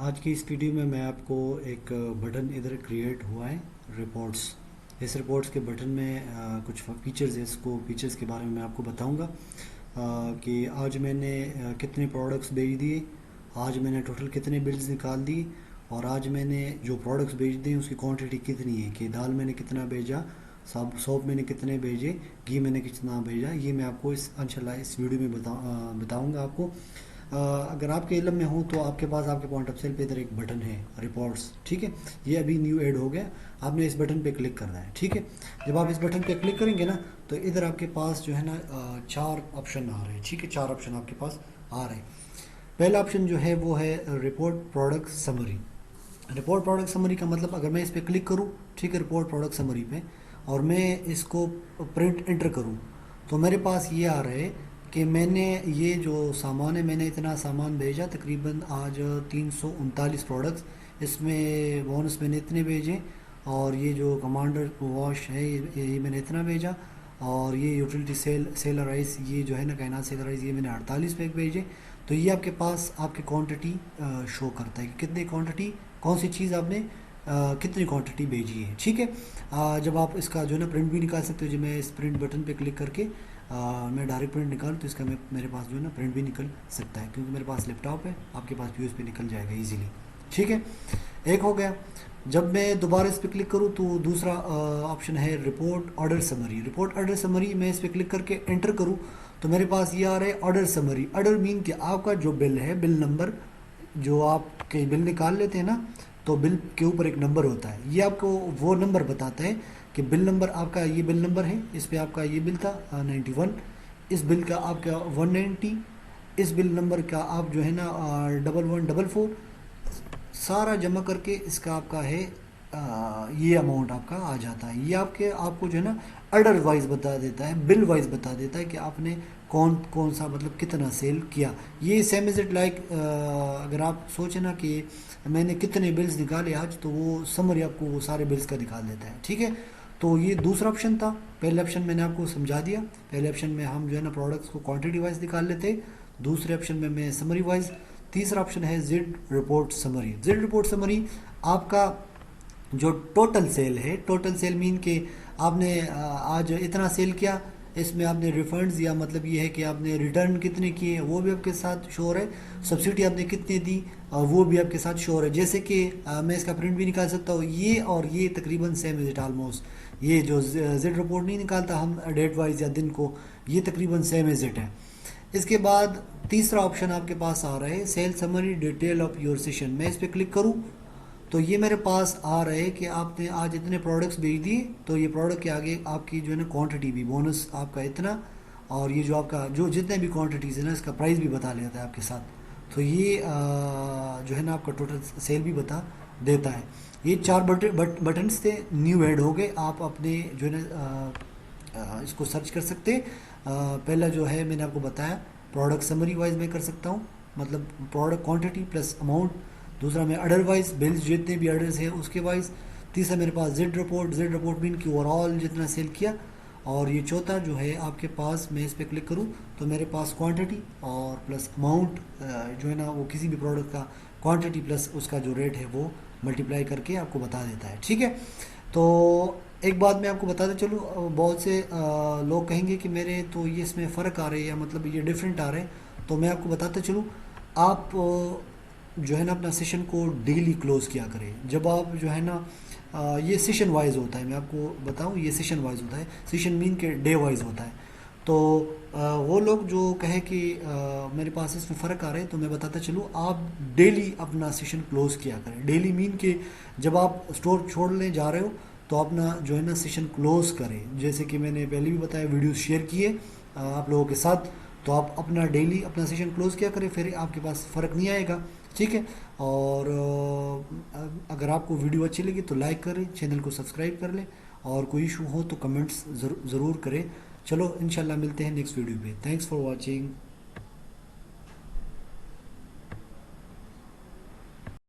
आज की इस वीडियो में मैं आपको एक बटन इधर क्रिएट हुआ है रिपोर्ट्स। इस रिपोर्ट्स के बटन में कुछ फीचर्स है, इसको फीचर्स के बारे में मैं आपको बताऊंगा कि आज मैंने कितने प्रोडक्ट्स भेज दिए, आज मैंने टोटल कितने बिल्स निकाल दिए और आज मैंने जो प्रोडक्ट्स भेज दिए उसकी क्वांटिटी कितनी है, कि दाल मैंने कितना भेजा, सौंफ मैंने कितने भेजे, घी मैंने कितना भेजा। ये मैं आपको इंशाल्लाह इस वीडियो में बताऊंगा आपको। अगर आपके इल्म में हो तो आपके पास आपके पॉइंट ऑफ सेल पे इधर एक बटन है रिपोर्ट्स, ठीक है। ये अभी न्यू ऐड हो गया, आपने इस बटन पे क्लिक करना है, ठीक है। जब आप इस बटन पे क्लिक करेंगे ना तो इधर आपके पास जो है ना 4 ऑप्शन आ रहे हैं, ठीक है। 4 ऑप्शन आपके पास आ रहे हैं। पहला ऑप्शन जो है वो है report product summary. Report product summary का मतलब अगर मैं इस पर क्लिक करूँ, ठीक है, रिपोर्ट प्रोडक्ट समरी पे, और मैं इसको प्रिंट एंटर करूँ तो मेरे पास ये आ रहा है कि मैंने ये जो सामान है, मैंने इतना सामान भेजा, तकरीबन आज 339 प्रोडक्ट्स, इसमें बोनस मैंने इतने भेजे, और ये जो कमांडर वॉश है ये मैंने इतना भेजा, और ये यूटिलिटी सेलर राइस, ये जो है ना कायनात सेलर राइस, ये मैंने 48 पैक भेजे। तो ये आपके पास आपकी क्वांटिटी शो करता है कि कितनी क्वांटिटी, कौन सी चीज़ आपने कितनी क्वांटिटी भेजी है, ठीक है। जब आप इसका जो है ना प्रिंट भी निकाल सकते हो, जब मैं इस प्रिंट बटन पे क्लिक करके मैं डायरेक्ट प्रिंट निकालूँ तो इसका मेरे पास जो है ना प्रिंट भी निकल सकता है, क्योंकि मेरे पास लैपटॉप है, आपके पास यूएस पे निकल जाएगा इजीली, ठीक है। एक हो गया। जब मैं दोबारा इस पर क्लिक करूँ तो दूसरा ऑप्शन है report order summary. Report order summary, मैं इस पर क्लिक करके एंटर करूँ तो मेरे पास ये आ रहा है ऑर्डर समरी। ऑर्डर मीन कि आपका जो बिल है, बिल नंबर, जो आप कई बिल निकाल लेते हैं ना तो बिल के ऊपर एक नंबर होता है, ये आपको वो नंबर बताता है कि बिल नंबर आपका, ये बिल नंबर है, इस पे आपका ये बिल था 91, इस बिल का आपका 190, इस बिल नंबर का आप जो है ना 1144, सारा जमा करके इसका आपका है ये अमाउंट आपका आ जाता है। ये आपको जो है ना ऑर्डर वाइज बता देता है, बिल वाइज बता देता है कि आपने कौन कौन सा मतलब कितना सेल किया। ये सेम इज इट लाइक, अगर आप सोचें ना कि मैंने कितने बिल्स निकाले आज, तो वो समरी आपको वो सारे बिल्स का दिखा देता है, ठीक है। तो ये दूसरा ऑप्शन था। पहले ऑप्शन मैंने आपको समझा दिया, पहले ऑप्शन में हम जो है ना प्रोडक्ट्स को क्वांटिटी वाइज निकाल लेते, दूसरे ऑप्शन में मैं समरी वाइज। तीसरा ऑप्शन है जिड रिपोर्ट समरी। जिड रिपोर्ट समरी आपका जो टोटल सेल है, टोटल सेल मीन के आपने आज इतना सेल किया, इसमें आपने रिफंड्स या मतलब ये है कि आपने रिटर्न कितने किए वो भी आपके साथ शोर है, सब्सिडी आपने कितने दी वो भी आपके साथ शोर है। जैसे कि मैं इसका प्रिंट भी निकाल सकता हूँ, ये और ये तकरीबन सेम इज इट ऑलमोस्ट। ये जो जिड रिपोर्ट नहीं निकालता हम डेट वाइज या दिन को, ये तकरीबन सेम इज इट है। इसके बाद तीसरा ऑप्शन आपके पास आ रहा है cell summary detail of your session. मैं इस पर क्लिक करूँ तो ये मेरे पास आ रहा है कि आपने आज इतने प्रोडक्ट्स भेज दिए, तो ये प्रोडक्ट के आगे आपकी जो है ना क्वांटिटी भी, बोनस आपका इतना, और ये जो आपका जो जितने भी क्वांटिटीज़ है ना इसका प्राइस भी बता लेता है आपके साथ। तो ये जो है ना आपका टोटल सेल भी बता देता है। ये 4 बटन्स थे, न्यू ऐड हो गए। आप अपने जो है ना इसको सर्च कर सकते। पहला जो है मैंने आपको बताया प्रोडक्ट समरी वाइज मैं कर सकता हूँ, मतलब प्रोडक्ट क्वांटिटी प्लस अमाउंट। दूसरा मैं अदरवाइज बिल्स जितने भी ऑर्डर्स हैं उसके वाइज। तीसरा मेरे पास जिड रिपोर्ट मीन कि ओवरऑल जितना सेल किया। और ये चौथा जो है आपके पास, मैं इस पर क्लिक करूँ तो मेरे पास क्वांटिटी और प्लस अमाउंट जो है ना वो किसी भी प्रोडक्ट का क्वांटिटी प्लस उसका जो रेट है वो मल्टीप्लाई करके आपको बता देता है, ठीक है। तो एक बात मैं आपको बताते चलूँ, बहुत से लोग कहेंगे कि मेरे तो ये इसमें फ़र्क आ रहे हैं या मतलब ये डिफरेंट आ रहे हैं, तो मैं आपको बताते चलूँ। आप जो है ना अपना सेशन को डेली क्लोज किया करें। जब आप जो है ना ये सेशन वाइज होता है, मैं आपको बताऊं ये सेशन वाइज होता है, सेशन मीन के डे वाइज होता है। तो वो लोग जो कहे कि मेरे पास इसमें फ़र्क आ रहा है, तो मैं बताता चलूँ आप डेली अपना सेशन क्लोज किया करें। डेली मीन के जब आप स्टोर छोड़ने जा रहे हो तो अपना जो है ना सेशन क्लोज करें। जैसे कि मैंने पहले भी बताया, वीडियो शेयर किए आप लोगों के साथ, तो आप अपना डेली अपना सेशन क्लोज किया करें, फिर आपके पास फ़र्क नहीं आएगा, ठीक है। और अगर आपको वीडियो अच्छी लगी तो लाइक करें, चैनल को सब्सक्राइब कर लें, और कोई इशू हो तो कमेंट्स ज़रूर करें। चलो इंशाल्लाह मिलते हैं नेक्स्ट वीडियो पे। Thanks for watching.